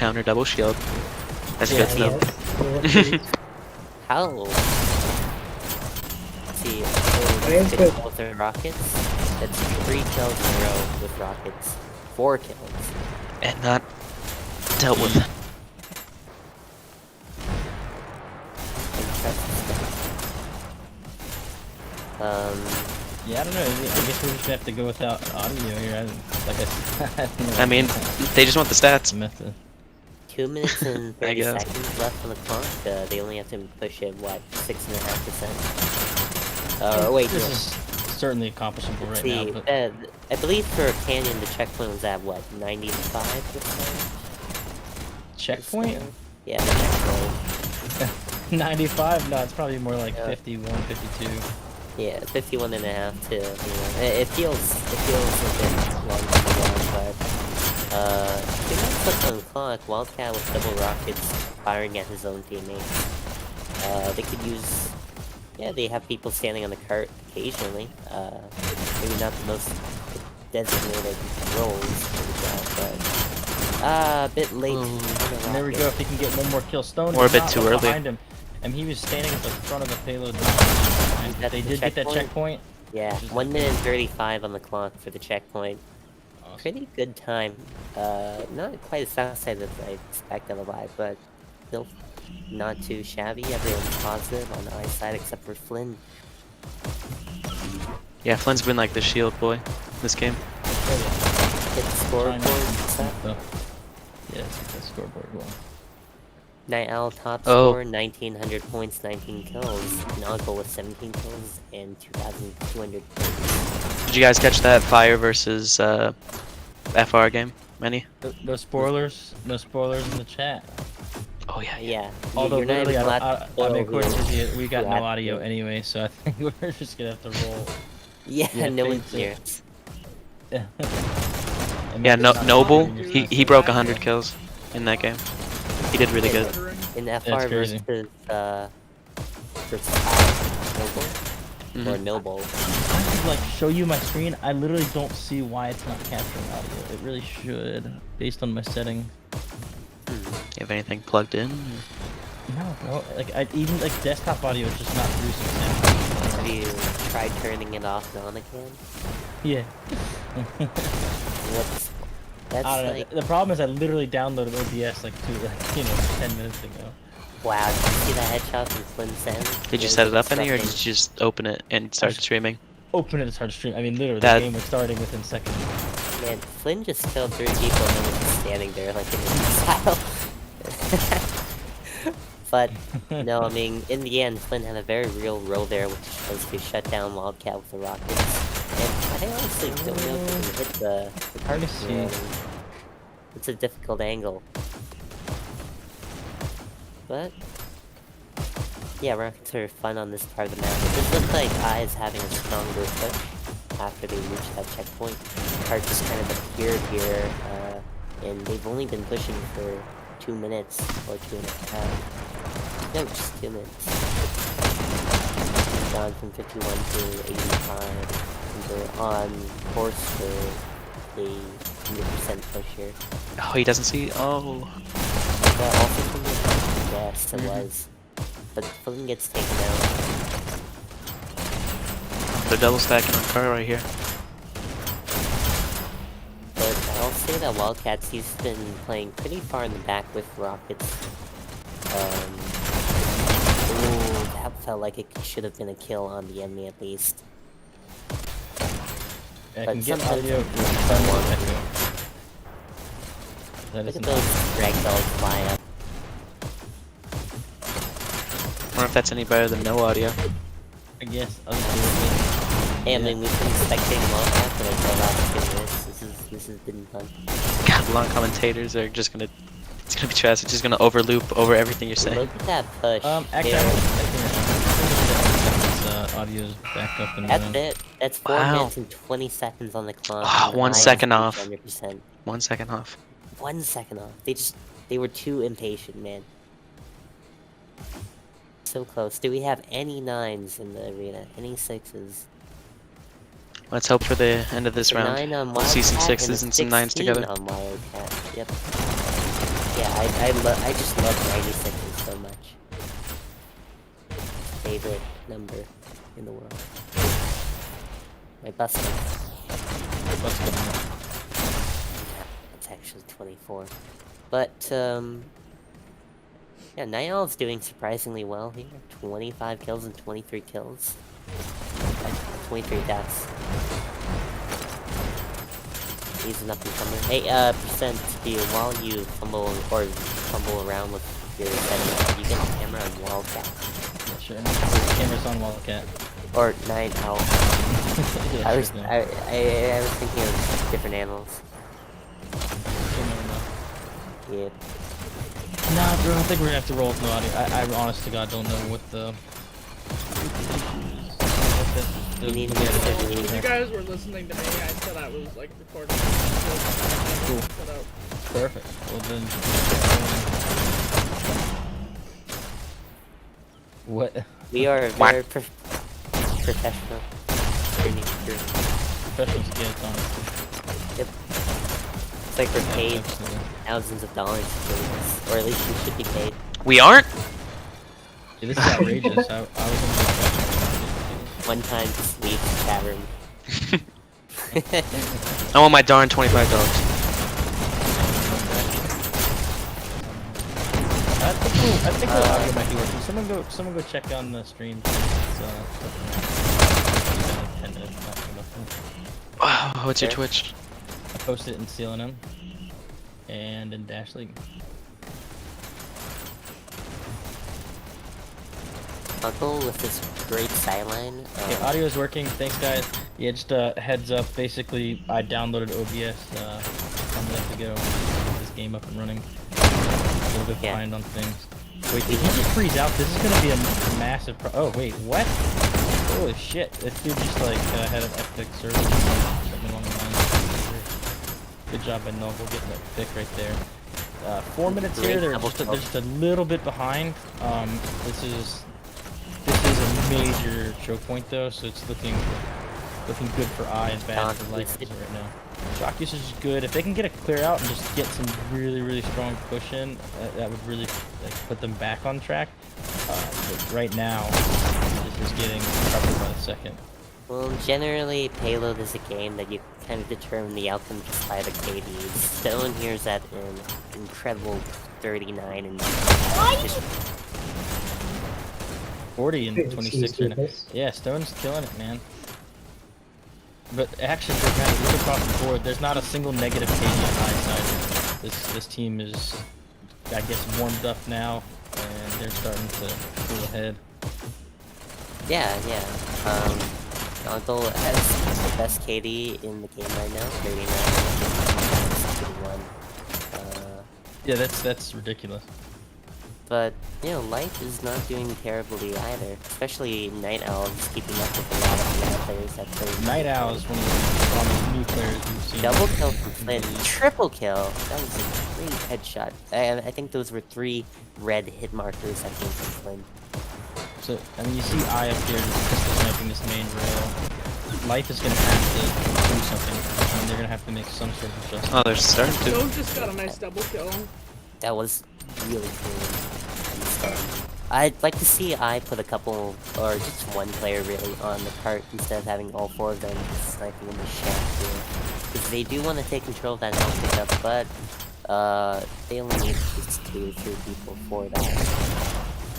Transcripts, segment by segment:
counter double shield. That's Yeah, good to know. How? Let's see, Rain's good. with the rockets. That's 3 kills in a row with rockets. 4 kills. And not dealt with. Yeah, I don't know. I guess we're just gonna have to go without audio here. Like I said, I mean, they just want the stats. method. 2 minutes and I 30 guess. seconds left on the clock. They only have to push it, what, 6.5%? Wait, This no. is certainly accomplishable right See, now. But I believe for Canyon, the checkpoint was at, what, 95%? checkpoint? Yeah, the checkpoint. 95? No, it's probably more like 51, 52. Yeah, 51.5 too. You know, it feels a bit long to go, but 2 minutes left on the clock. Wildcat with double rockets firing at his own teammates. They could use. Yeah, they have people standing on the cart occasionally. Maybe not the most designated roles for the job, but a bit late. And there we go. If he can get one more kill, Stone. Or a is bit not too early. behind him, and he was standing at the front of the payload. That's They the did get that checkpoint. Yeah, 1 minute and 35 on the clock for the checkpoint. Awesome. Pretty good time. Not quite as fast as I expected alive, but still not too shabby. Everyone's positive on the eye side except for Flynn. Yeah, Flynn's been like the shield boy this game. Hit the scoreboard. Yes, the scoreboard one. Night Owl top Oh. score, 1900 points, 19 kills. Nautical with 17 kills and 2200 points. Did you guys catch that fire versus FR game? Many? No spoilers. No spoilers in the chat. Oh yeah. Yeah, Although you're not literally, even allowed to I mean, spoil according to the- the, we got Yeah. no audio anyway, so I think we're just gonna have to roll. Yeah, Yeah, no one thanks, cares. Yeah, Noble, he broke 100 kills in that game. He did really good. In That's FR crazy. versus Noble or Noble. I could like show you my screen. I literally don't see why it's not capturing audio. It really should, based on my setting. You have anything plugged in? No, like even like desktop audio is just not producing sound. Have you tried turning it off and on again? Yeah. That's I don't know. like, The problem is I literally downloaded OBS like 10 minutes ago. wow, did you see that headshot from Flynn Sen? Did you set it up any, or did you just open it and start streaming? Open it and start stream. I mean, literally, That- the game was starting within seconds. Man, Flynn just killed 3 people and then was just standing there like in style. But, no, I mean, in the end, Flynn had a very real role there, which was to shut down Wildcat with the rockets. And I honestly don't know if you can hit the Hard to target. see. It's a difficult angle. But, yeah, rockets are fun on this part of the map. It does look like I is having a stronger push after they reach that checkpoint. Cart just kind of appeared here, and they've only been pushing for 2 minutes or 2.5. No, just 2 minutes. Gone from 51 to 85. And they're on course for a 100% push here. Oh, he doesn't see. Oh, But also from the yes, it was. But Flynn gets taken out. they're double stacking on car right here. But I'll say that Wildcats, he's been playing pretty far in the back with rockets. Ooh, that felt like it should have been a kill on the enemy at least. I But can get sometimes audio. you That Look at isn't those ragdolls fly up. I wonder if that's any better than no audio. I guess. Hey, I mean, we've been spectating Wildcats for like the last 2 minutes. This has been fun. God, long commentators are just gonna. It's gonna be trash. It's just gonna overloop over everything you're saying. Look at that push. Actually, There. audio's back up and That's it. That's 4 Wow. minutes and 20 seconds on the clock. Ah, and 1 I second just off. 100%. 1 second off. 1 second off. They were too impatient, man. So close. Do we have any 9s in the arena? Any 6s? Let's hope for the end of this round. 9 on We'll see some Wildcat 6s and some 9s 16 together. on Wildcat. Yep. Yeah, I just love 96 so much. Favorite number in the world. My bus number. Let's go. It's actually 24. But, yeah, Night Owl's doing surprisingly well here. 25 kills and 23 kills. 23 deaths. He's an up-and-comer. Hey, Percent, while you fumble around with your setting, you get a camera on Wildcat. Yeah, sure. Camera's on Wildcat. Or Night Owl. Yeah, I sure was thing. I was thinking of different animals. Similar enough. Yeah. Nah, bro, I think we're gonna have to roll with no audio. I honest to God don't know what the... You need to the- get a If you guys were listening to me, I said I was like recording. Cool. Set up. Perfect. Well then... What? We are very professional. Professionals again, honestly. Yep. It's like we're paid Absolutely. thousands of dollars to do this, or at least we should be paid. We aren't? Yeah, this is outrageous. I was One time, just leave the chat room. I want my darn $25. I think the audio might be working. Someone go check on the stream. It's, 10 minutes, not enough. Wow, what's your Okay. Twitch? I posted it in CLNM and in Dash League. I'll go with this great sideline. Okay, audio is working. Thanks, guys. Yeah, just heads up. Basically, I downloaded OBS. I'm gonna have to go get this game up and running. A little bit Yeah. behind on things. Wait, did he just freeze out? This is gonna be a massive oh, wait, what? Holy shit. This dude just, like, had an epic service. Something along the lines. Good job by Noble getting that pick right there. 4 minutes here. They're just a little bit behind. This is a major choke point though, so it's looking good for I and bad for Life right now. Shock usage is good. If they can get a clear out and just get some really strong push in, that would really put them back on track. But right now, this is getting covered by the second. Well, generally, Payload is a game that you kind of determine the outcome just by the KDs. Stone here's at an incredible 39 and 40 and 26 right now. Yeah, Stone's killing it, man. But actually, for example, look across the board. There's not a single negative KD on my side. This team is, I guess, warmed up now, and they're starting to pull ahead. yeah. Uncle has the best KD in the game right now, 39. Yeah, that's ridiculous. But, you know, Life is not doing terribly either. Especially Night Owl is keeping up with a lot of the other players that play. Night Owl is one of the strongest new players we've seen. Double kill from Flynn. Triple kill. That was a great headshot. I think those were 3 red hit markers that came from Flynn. So, I mean, you see I up here just pistol sniping this main rail. Life is going to have to do something. And they're going to have to make some sort of adjustment. Oh, they're starting to. Stone just got a nice double kill. That was really cool. I'd like to see I put a couple, or just one player really, on the cart instead of having all 4 of them sniping in the shaft here. Because they do want to take control of that health pickup, but they only need just 2 or 3 people for that.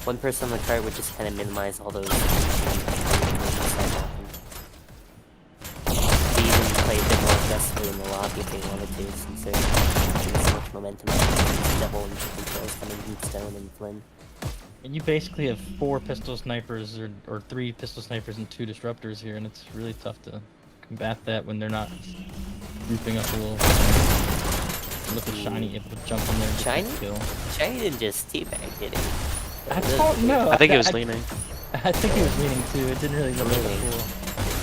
One person on the cart would just kind of minimize all those situations that happen. They even play a bit more aggressively in the lobby if they wanted to, since there's so much momentum. Double and triple kills coming from Stone and Flynn. And you basically have 4 pistol snipers, or 3 pistol snipers and 2 disruptors here, and it's really tough to combat that when they're not grouping up a little. Look at Shiny able to jump in there and get the kill. Shiny didn't just teabag, did he? I don't know. I think he was leaning. I think he was leaning too. It didn't really look like Leaning. cool.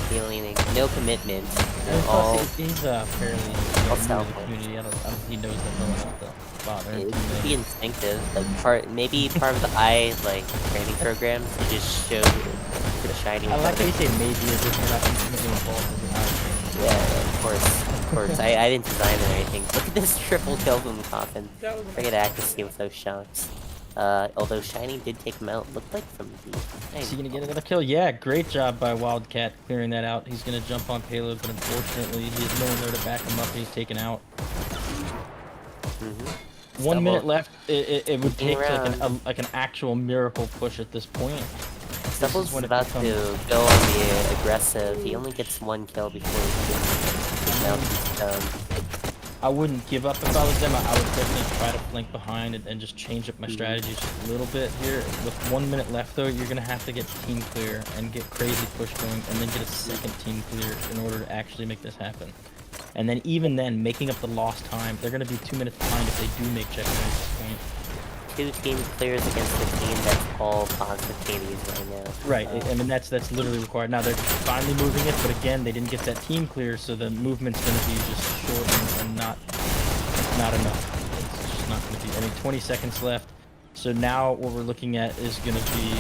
He leaning. No commitment. And All plus, he's fairly new to the self-made. community. I don't think he knows that no one else to bother. it would be instinctive. Like maybe part of the training programs to just show the Shiny. I like how you say maybe as if you're not intimately involved in the house. Yeah, of course. course. I didn't design it or anything. Look at this triple kill from Coffin. That was Look at accuracy with those shots. Although Shiny did take him out, looked like from the... Is he gonna get another kill? Yeah, great job by Wildcat clearing that out. He's gonna jump on Payload, but unfortunately, he has no one there to back him up, and he's taken out. Mm-hmm. 1 minute left. It would take around. like an actual miracle push at this point. Stubble's when it about becomes- to go on the aggressive. He only gets 1 kill before he gets down. I wouldn't give up if I was them. I would definitely try to flank behind and just change up my strategy just a little bit here. With 1 minute left though, you're gonna have to get team clear and get crazy push going, and then get a second team clear in order to actually make this happen. And then even then, making up the lost time, they're gonna be 2 minutes behind if they do make checkpoints at this point. 2 team clears against a team that's all positive KDs right now. Right, I mean that's literally required. Now they're finally moving it, but again they didn't get that team clear, so the movement's going to be just short and not enough. It's just not going to be. I mean, 20 seconds left. So now what we're looking at is going to be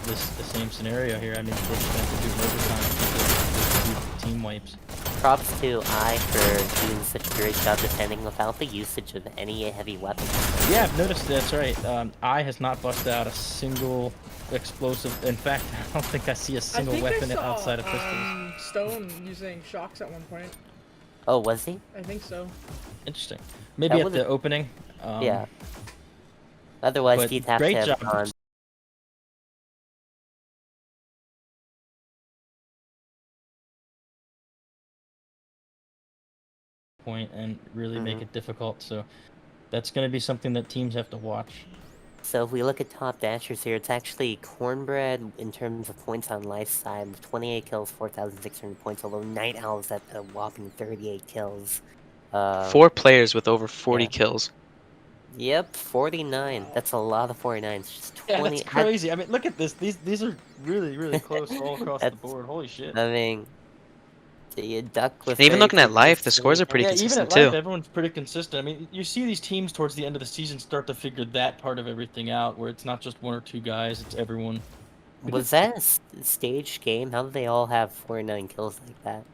the same scenario here. I mean, they're just going to have to do overtime to do team wipes. Props to I for doing such a great job defending without the usage of any heavy weapons. Yeah, I've noticed that's right. I has not busted out a single explosive. In fact, I don't think I see a single weapon outside of pistols. Stone using shocks at one point. Oh, was he? I think so. Interesting. Maybe That at the opening. Yeah. Otherwise, but he'd have great to have job. gone. Point and really make it difficult. So that's going to be something that teams have to watch. So if we look at top dashers here, it's actually Cornbread in terms of points on life side, with 28 kills, 4,600 points, although Night Owl's at a whopping 38 kills. 4 players with over 40 kills. Yep, 49. That's a lot of 49s. Just 20. Yeah, that's crazy. I mean, look at this. These are really close all across the board. Holy shit. I mean, you duck with. And even looking at life, the scores are pretty consistent even at life, too. everyone's pretty consistent. I mean, you see these teams towards the end of the season start to figure that part of everything out, where it's not just 1 or 2 guys; it's everyone. Was that a staged game? How did they all have 49 kills like that?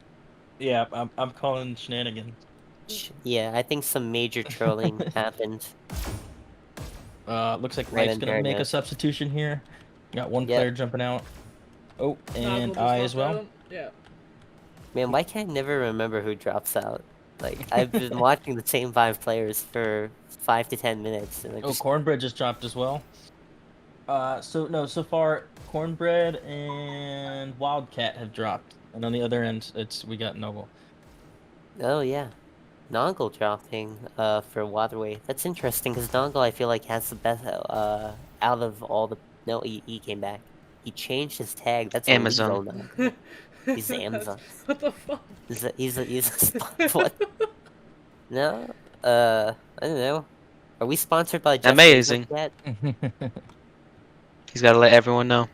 Yeah, I'm calling shenanigans. Yeah, I think some major trolling happened. Looks like Wright's gonna make a substitution here. Got one player jumping out. Oh, and I as well. Yeah. Man, why can't I never remember who drops out? Like, I've been watching the same 5 players for 5 to 10 minutes. And Oh, Cornbread just dropped as well. So far, Cornbread and Wildcat have dropped. And on the other end, we got Noble. Oh, yeah. Nongle dropping for Waterway. That's interesting, because Nongle, I feel like, has the best out of all the... No, he came back. He changed his tag. That's Amazon. illegal. He's the Amazon. What the fuck? He's a what? No? I don't know. Are we sponsored by Jeff Amazing. Bezos yet? He's got to let everyone know.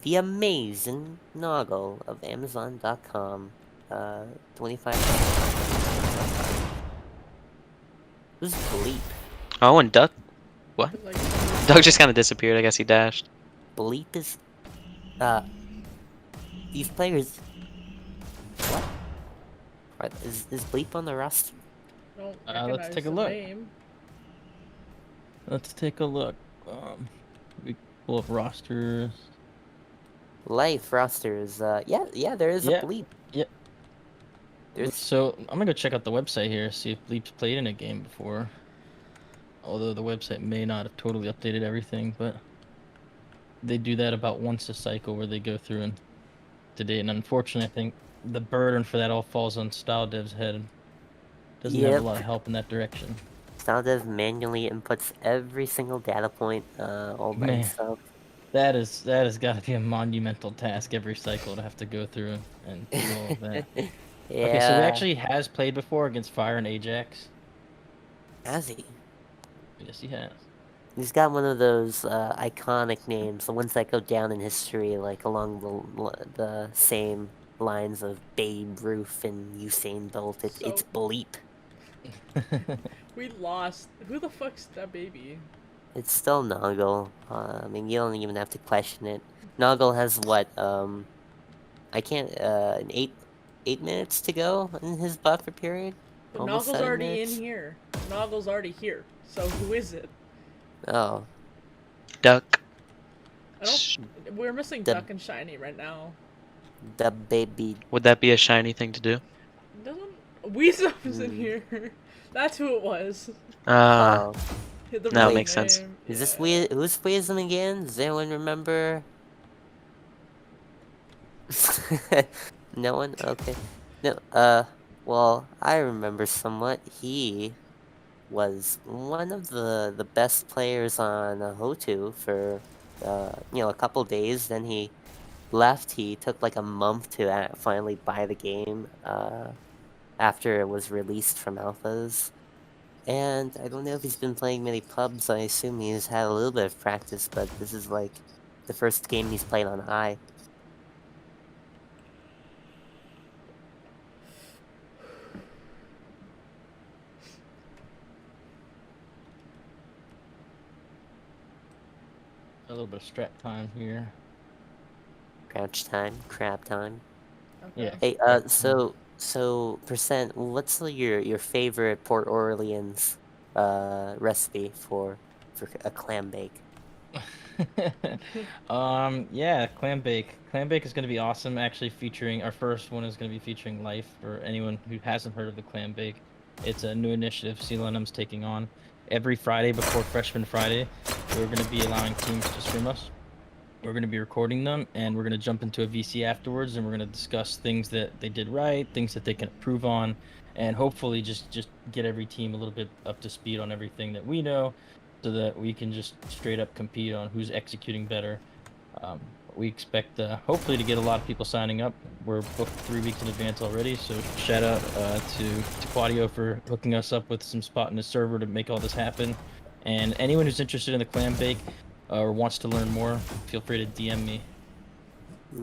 The amazing Noggle of Amazon.com. 25. Who's Bleep? Oh, and Duck. What? Like, Duck just kind of disappeared. I guess he dashed. Bleep is... These players... What? Is Bleep on the roster? don't Let's take a recognize the look. name. Let's take a look. We pull up rosters. Life rosters. Yeah, there is a Bleep. Yep. There's... So I'm gonna go check out the website here, see if Bleep's played in a game before. Although the website may not have totally updated everything, but they do that about once a cycle where they go through and to date. And unfortunately, I think the burden for that all falls on StyleDev's head. Doesn't have a lot of help in that direction. StyleDev manually inputs every single data point all by himself. That has got to be a monumental task every cycle to have to go through and do all of that. Yeah. Okay, so he actually has played before against Fire and Ajax. Has he? Yes, he has. He's got one of those iconic names, the ones that go down in history, like along the same lines of Babe Ruth and Usain Bolt. It's Bleep. We lost. Who the fuck's that baby? It's still Noggle. I mean, you don't even have to question it. Noggle has what? I can't. An 8 minutes to go in his buffer period. But Almost Noggle's 7 already minutes. in here. Noggle's already here. So who is it? Oh, Duck. I don't. We're missing The- Duck and Shiny right now. the baby. Would that be a shiny thing to do? Doesn't Weezum's in Hmm. here? That's who it was. Ah, Oh, Hit the now it right makes sense. name. is this Yeah. Who's Weasel again? Does anyone remember? No one? Okay. No, well, I remember somewhat. He was one of the best players on Hotu for, a couple days. Then he left. He took like a month to finally buy the game, after it was released from alphas. And I don't know if he's been playing many pubs. I assume he's had a little bit of practice, but this is like the first game he's played on I. A little bit of strat time here. Crouch time, crab time. Okay. Yeah. Hey, Crab time. so percent. What's your favorite Port Orleans recipe for a clam bake? Yeah, Clambake. Clambake is going to be awesome. Actually, featuring our first one is going to be featuring Life. For anyone who hasn't heard of the Clambake, it's a new initiative CLNM's taking on. Every Friday before Freshman Friday, we're going to be allowing teams to stream us. We're going to be recording them, and we're going to jump into a VC afterwards, and we're going to discuss things that they did right, things that they can improve on, and hopefully just get every team a little bit up to speed on everything that we know, so that we can just straight up compete on who's executing better. We expect hopefully to get a lot of people signing up. We're booked 3 weeks in advance already, so shout out to Quadio for hooking us up with some spot in the server to make all this happen. And anyone who's interested in the clam bake or wants to learn more, feel free to DM me.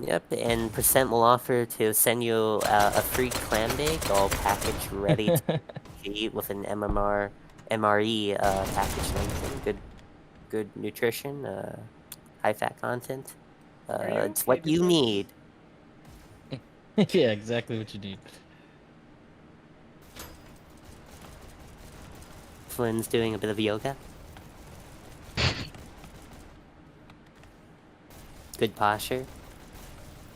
Yep, and percent will offer to send you a free clam bake, all packaged ready to eat with an MRE package link. And good nutrition, high fat content. Are you It's okay, what you Deuces? need. Yeah, exactly what you need. Flynn's doing a bit of yoga. Good posture.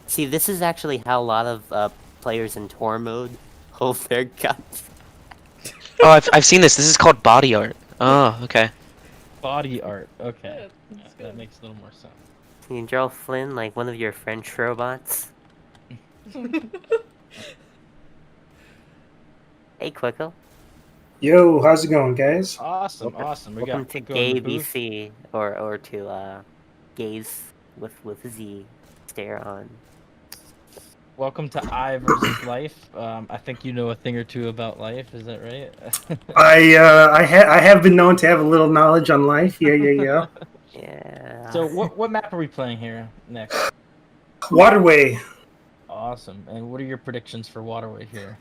See, this is actually how a lot of players in tour mode hold their guts. Oh, I've seen this. This is called body art. Oh, okay. Body art. Okay. Yeah, Yeah, that's that good. makes a little more sense. Can you draw Flynn like one of your French robots? Hey, Quickle. Yo, how's it going, guys? Awesome, awesome. We Welcome got to Quico in Gay the booth. BC, or to Gaze with Z stare on. Welcome to I versus Life. I think you know a thing or two about Life. Is that right? I have been known to have a little knowledge on life. Yeah. Yeah. So what map are we playing here next? Waterway. Awesome. And what are your predictions for Waterway here?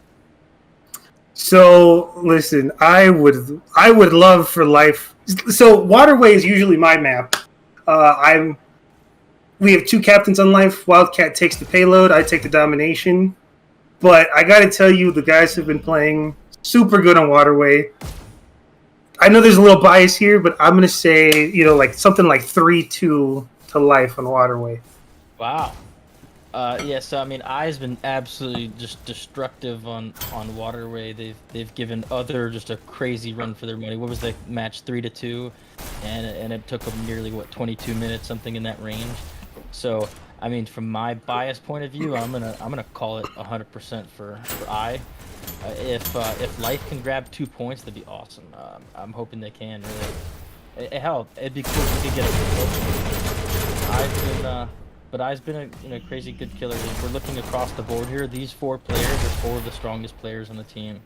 So listen, I would love for life. So Waterway is usually my map. We have 2 captains on life. Wildcat takes the payload. I take the domination. But I got to tell you, the guys have been playing super good on Waterway. I know there's a little bias here, but I'm gonna say like something like 3-2 to life on Waterway. Wow. Yeah, so I mean, I's been absolutely just destructive on Waterway. They've given Other just a crazy run for their money. What was the match, 3-2, and it took them nearly 22 minutes, something in that range. So I mean, from my bias point of view, I'm gonna call it 100% for I. If Life can grab 2 points, that'd be awesome. I'm hoping they can. Really, hell, it'd be cool if we could get a. I's been a crazy good killer. If we're looking across the board here, these 4 players are 4 of the strongest players on the team.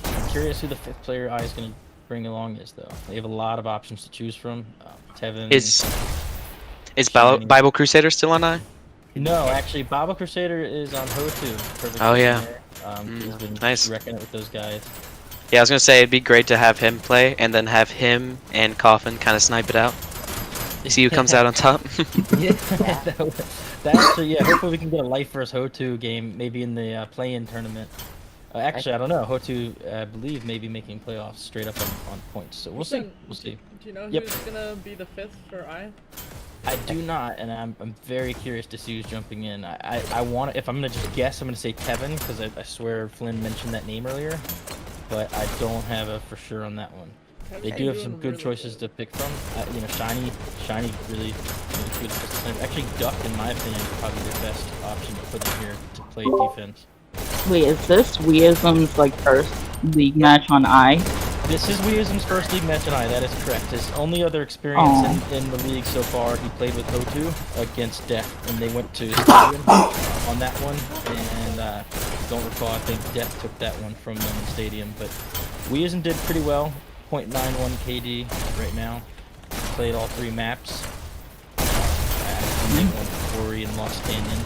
I'm curious who the 5th player I is going to bring along is, though. They have a lot of options to choose from. Tevin. Is Bible Crusader still on I? No, actually, Bible Crusader is on Hotu. Perfect. Oh, yeah. He's been Nice. wrecking it with those guys. Yeah, I was gonna say it'd be great to have him play and then have him and Coffin kind of snipe it out. You see who comes out on top? Yeah, that actually, yeah. Hopefully we can get a Life vs Hotu game, maybe in the play-in tournament. Actually, I don't know. Hotu, I believe, may be making playoffs straight up on points. So we'll see. We'll see. Do you know Yep. who's gonna be the 5th for I? I do not, and I'm very curious to see who's jumping in. I want to, if I'm gonna just guess, I'm gonna say Kevin because I swear Flynn mentioned that name earlier, but I don't have a for sure on that one. They do have some good choices to pick from. You know, Shiny really good. Actually, Duck, in my opinion, is probably the best option to put in here to play defense. Wait, is this Weism's like first league match on I? This is Weism's first league match, and that is correct. His only other experience in the league so far, he played with Hotu against Death, and they went to Stadium on that one. And don't recall, I think Death took that one from them in Stadium. But Weism did pretty well, 0.91 KD right now. Played all 3 maps. They won Quarry and Lost Canyon.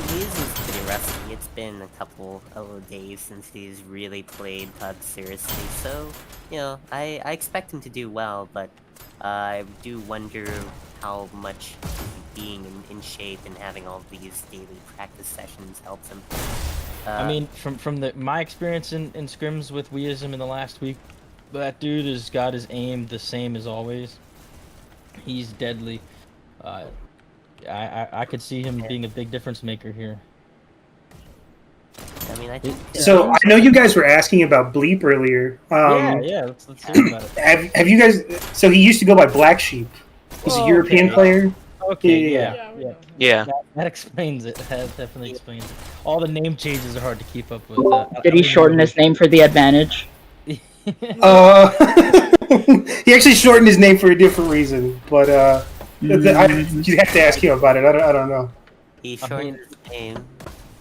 He's pretty rusty. It's been a couple of days since he's really played PUBG seriously, so, you know, I expect him to do well, but I do wonder how much being in shape and having all these daily practice sessions helps him. I mean, from my experience in scrims with Weism in the last week, that dude has got his aim the same as always. He's deadly. I could see him being a big difference maker here. I mean, I think... So, I know you guys were asking about Bleep earlier. Yeah, let's hear about it. Have you guys... So, he used to go by Black Sheep. He's a European player. Okay, Yeah. Yeah. That explains it. That definitely explains it. All the name changes are hard to keep up with. Did he shorten his name for the advantage? He actually shortened his name for a different reason, but you have to ask him about it. I don't know. He shortened his name.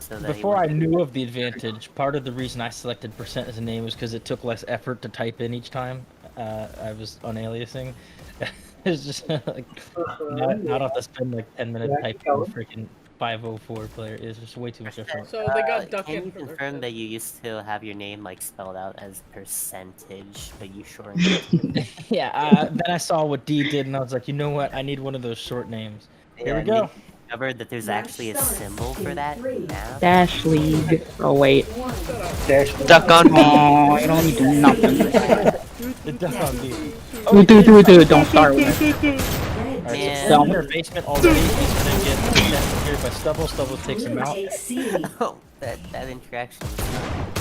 So that Before I knew of the advantage, part of the reason I selected % as a name was because it took less effort to type in each time. I was unaliasing. It's just like not have to spend like 10 minutes typing a freaking 504 player. It's just way too much effort. So they got Duck Can in you for their confirm 5th. that you used to have your name like spelled out as percentage, but you shortened it? Yeah. Then I saw what D did, and I was like, you know what? I need one of those short names. Here we go. Discovered that there's actually a symbol for that now. Dash League. Oh wait. Duck on me. Oh, you don't need to do nothing. The Duck on D. Dude, don't start with it. Alright, Man. so in their basement already. He's gonna get protected here by Stubble. Stubble takes him out. Oh, that interaction was not...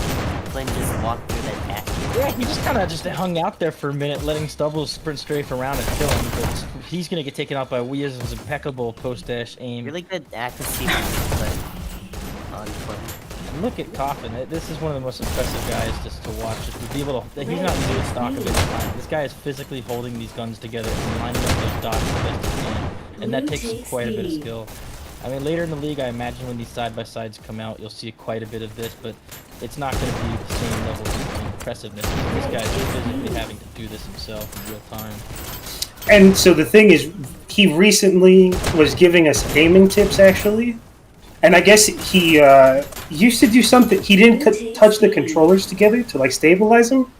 Flynn just walked through that dash. Yeah, he just kind of just hung out there for a minute, letting Stubble sprint straight around and kill him. But he's gonna get taken out by Weism's impeccable post-dash aim. Really good accuracy on Flynn. And look at Coffin. This is one of the most impressive guys just to watch. Just to be able to, he's not doing stock of it. This guy is physically holding these guns together and lining up those dots the best he can, and that takes quite a bit of skill. I mean, later in the league, I imagine when these side-by-sides come out, you'll see quite a bit of this, but it's not going to be the same level of impressiveness. This guy's physically having to do this himself in real time. And so the thing is, he recently was giving us gaming tips, actually. And I guess he used to do something. He didn't touch the controllers together to, like, stabilize them.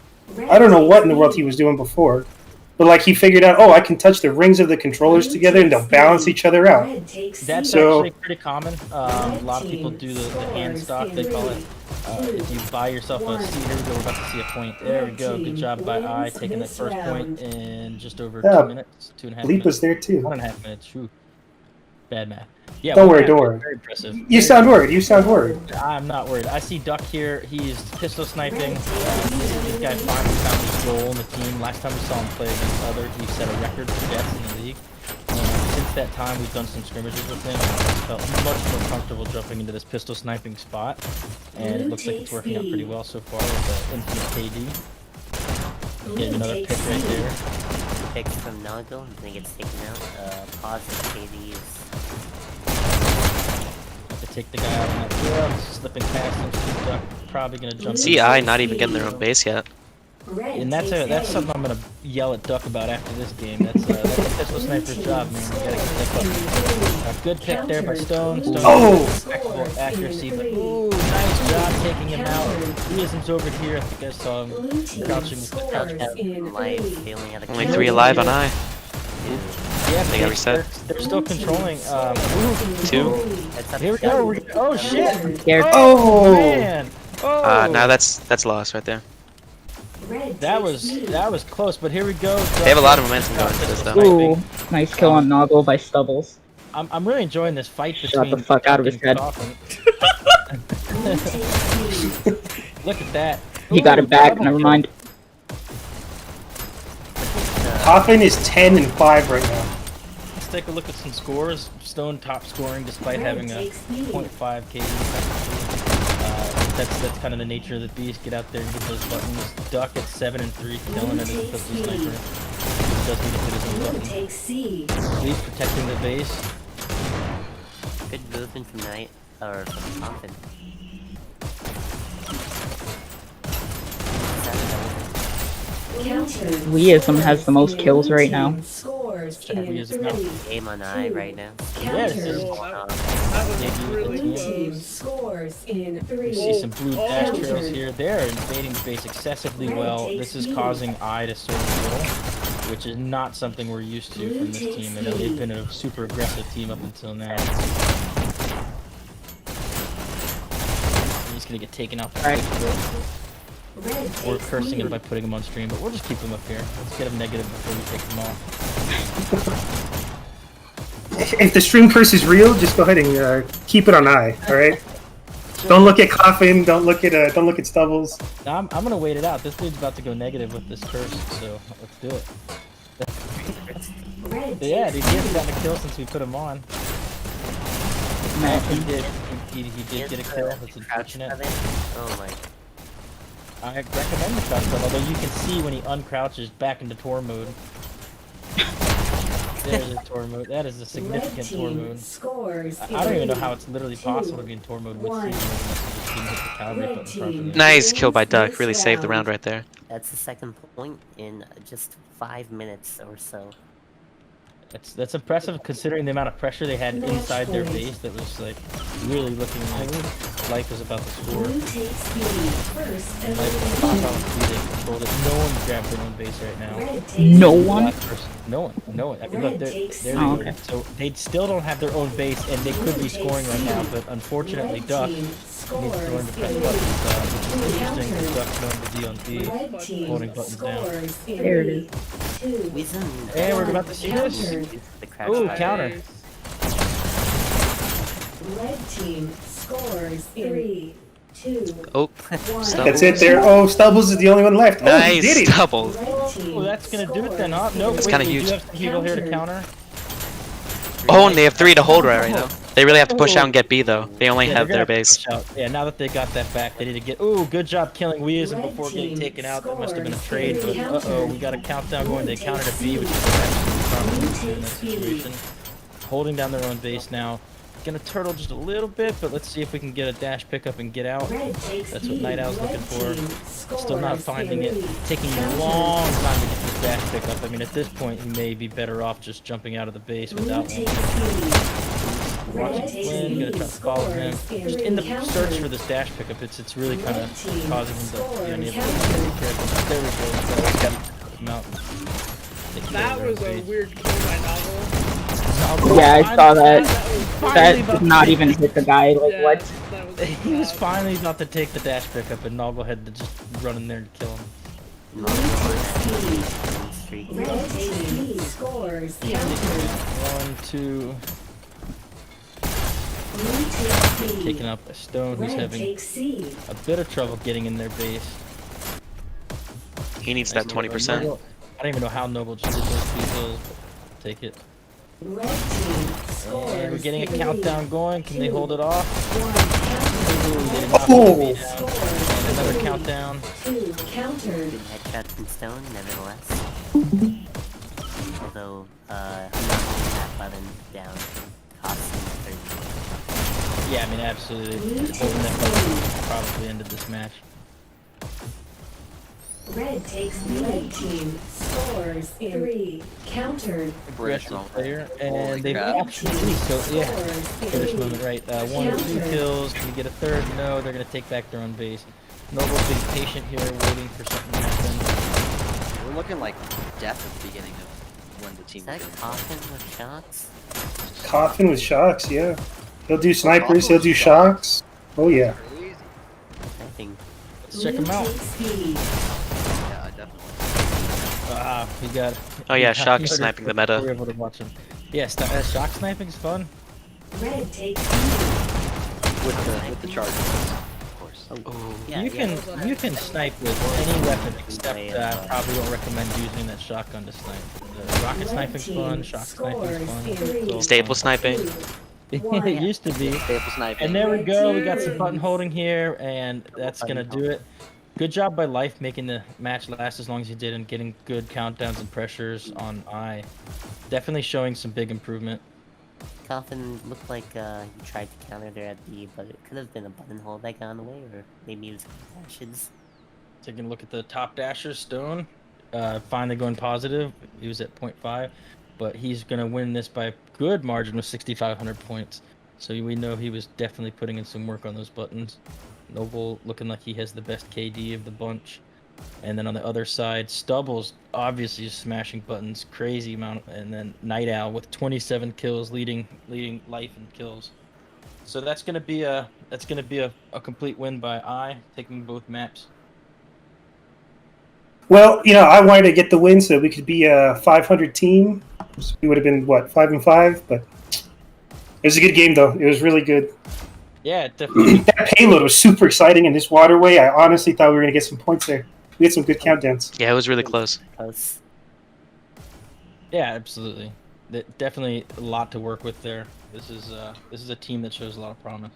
I don't know what in the world he was doing before. But, like, he figured out, I can touch the rings of the controllers together and they'll balance each other out. That's So- actually pretty common. A lot of people do the hand stock, they call it. If you buy yourself a seat, here we go, we're about to see a point. There we go, good job by I, taking that first point in just over 2 minutes, 2.5 Bleep minutes. was there, too. 1.5 minutes, whew. Bad math. Yeah, Don't worry, 1.5 don't minutes, worry. Very impressive. You sound worried. I'm not worried. I see Duck here. He's pistol sniping. This guy finally found his role in the team. Last time we saw him play against other, he set a record for deaths in the league. Since that time, we've done some scrimmages with him. I felt much more comfortable jumping into this pistol sniping spot. And it looks like it's working out pretty well so far with the infinite KD. Getting another pick right there. Picks from Nago, and then he gets taken out. Positive KD is... To take the guy out on that field, slipping past him, so Duck probably gonna jump. CI not even getting their own base yet. And that's something I'm gonna yell at Duck about after this game. That's a pistol sniper's job, man. You gotta get that up. Good pick there by Stone. Impeccable accuracy, but ooh, nice job taking him out. Weism's over here. I think I saw him crouching with the crouch. Life, failing at a Only 3 alive on I. Yeah, They got reset. They're still controlling. 2. It's up Here we to go. them. Oh shit! Scared. Oh! Man. Oh. Now that's lost right there. That was close, but here we go. They have a lot of momentum going into this though. Ooh, nice kill on Noggle by Stubbles. I'm really enjoying this fight Shut between. the fuck out of his head. Coffin. Look at that. He got Ooh, it back, double never kill. mind. Coffin is 10 and 5 right now. Let's take a look at some scores. Stone top scoring despite having a 0.5 KD. That's kind of the nature of the beast. Get out there and get those buttons. Duck at 7 and 3, killing it as a pistol sniper. Does need to hit his own button. Leaf protecting the base. Good movement from Knight, or from Coffin. Weism has the most kills right now. Aim on eye right now. Yeah, this is Oh, going on. that was Debut really with the close. We see some blue dash trails here. They're invading the base excessively well. This is causing eye to sort of fiddle, which is not something we're used to from this team. And they've been a super aggressive team up until now. He's gonna get taken out. Right. We're cursing him by putting him on stream, but we'll just keep him up here. Let's get him negative before we take him off. If the stream curse is real, just go ahead and keep it on eye. All right. Don't look at Coffin. Don't look at Stubbles. Now, I'm gonna wait it out. This dude's about to go negative with this curse, so let's do it. Yeah, dude, he hasn't gotten a kill since we put him on. Imagine. He did get a kill. That's unfortunate. Oh my. I recommend the crouch club, although you can see when he uncrouches back into tour mode. There's a tour mode. That is a significant tour mode. I don't even know how it's literally possible to be in tour mode with season unless you just didn't hit the calibrate button properly. Nice kill by Duck. Really saved the round right there. That's the second point in just 5 minutes or so. That's impressive considering the amount of pressure they had inside their base. That was like really looking like life was about to score. And like they controlled it. No one grabbed their own base right now. No one? No one. I mean, look, they're Oh, okay. so they still don't have their own base, and they could be scoring right now. But unfortunately, Duck needs to learn to press buttons, which is interesting. Because Duck's known to be on B, holding buttons down. There it is. And we're about to see this. The crouch Ooh, fire. counter. Red team scores 3, 2, Oh, 1. That's it there. Oh, Stubbles is the only one left. Oh, he did nice it. double. Oh, that's gonna do it then, huh? Nope, That's wait, kinda we huge. do have some people here to counter. Oh, and they have 3 to hold right now. They really have to push out and get B though. They only Yeah, have they're their gonna base. push out. Yeah, now that they got that back, they need to get. Ooh, good job killing Weism before getting taken out. That must have been a trade. But uh-oh, we got a countdown going. They countered a B, which is absolutely proper in that situation. Holding down their own base now. Gonna turtle just a little bit, but let's see if we can get a dash pickup and get out. That's what Night Owl's looking for. Still not finding it. Taking a long time to get this dash pickup. I mean, at this point, he may be better off just jumping out of the base without one. Watching Flynn, gonna try to follow him. Just in the search for this dash pickup, it's really kind of causing him to be unable to be careful. There we go. Got him out. That was a weird kill by Novel. Yeah, I saw that. Finally That about did to not take- even hit the guy. Like, Yeah, what? that was He was bad. finally about to take the dash pickup, and Noggle had to just run in there and kill him. Streak. Red team scores 1, 2, taking out by Stone, who's having a bit of trouble getting in their base. He needs that 20%. I don't even know how Noble just did those 2 kills, but take it. Red team scores And we're getting a countdown going. Can they hold it off? One Ooh, they did not Oh. hold the beat down. And another countdown. 2 countered. Good headshot from Stone, nevertheless. Although, not holding that button down costs him 30 points. Yeah, I mean, absolutely. Holding that button probably ended this match. Red takes the red team scores 3 countered. Aggressive player, and they've actually, so yeah, finish movement right. 1 or 2 kills. Can we get a third? No, they're gonna take back their own base. Noble's being patient here, waiting for something to happen. We're looking like death at the beginning of when the team Is that is getting Coffin with shots? Coffin with shocks, yeah. He'll do Coffin snipers, he'll with do shocks. shocks. Oh yeah. crazy. I think. Let's check Blue him out. takes lead. Yeah, definitely. We got. Oh yeah, we got Shock's murdered sniping the before meta. we were able to watch him. Yeah, shock sniping's fun. Red takes lead. With the charges, of course. Ooh. Yeah, you yeah. can snipe with any weapon except I probably don't recommend using that shotgun to snipe. The rocket Red sniping's team fun, shock sniping's fun. scores it's all Staple fun. sniping. It used to be. Staple sniping. And there we go. We got some button holding here, and that's gonna do it. Good job by Life making the match last as long as he did and getting good countdowns and pressures on I. Definitely showing some big improvement. Coffin looked like he tried to counter there at B, but it could have been a button hold that got in the way, or maybe it was dashes. Taking a look at the top dasher, Stone. Finally going positive. He was at 0.5, but he's gonna win this by a good margin with 6,500 points. So we know he was definitely putting in some work on those buttons. Noble looking like he has the best KD of the bunch. And then on the other side, Stubble's obviously smashing buttons, crazy amount, and then Night Owl with 27 kills, leading Life in kills. So that's gonna be a complete win by I, taking both maps. Well, you know, I wanted to get the win so we could be a 500 team. So we would have been what, 5-5, but it was a good game though. It was really good. Yeah, definitely. That payload was super exciting in this waterway. I honestly thought we were gonna get some points there. We had some good countdowns. Yeah, it was really close. Close. Yeah, absolutely. Definitely a lot to work with there. This is a team that shows a lot of promise.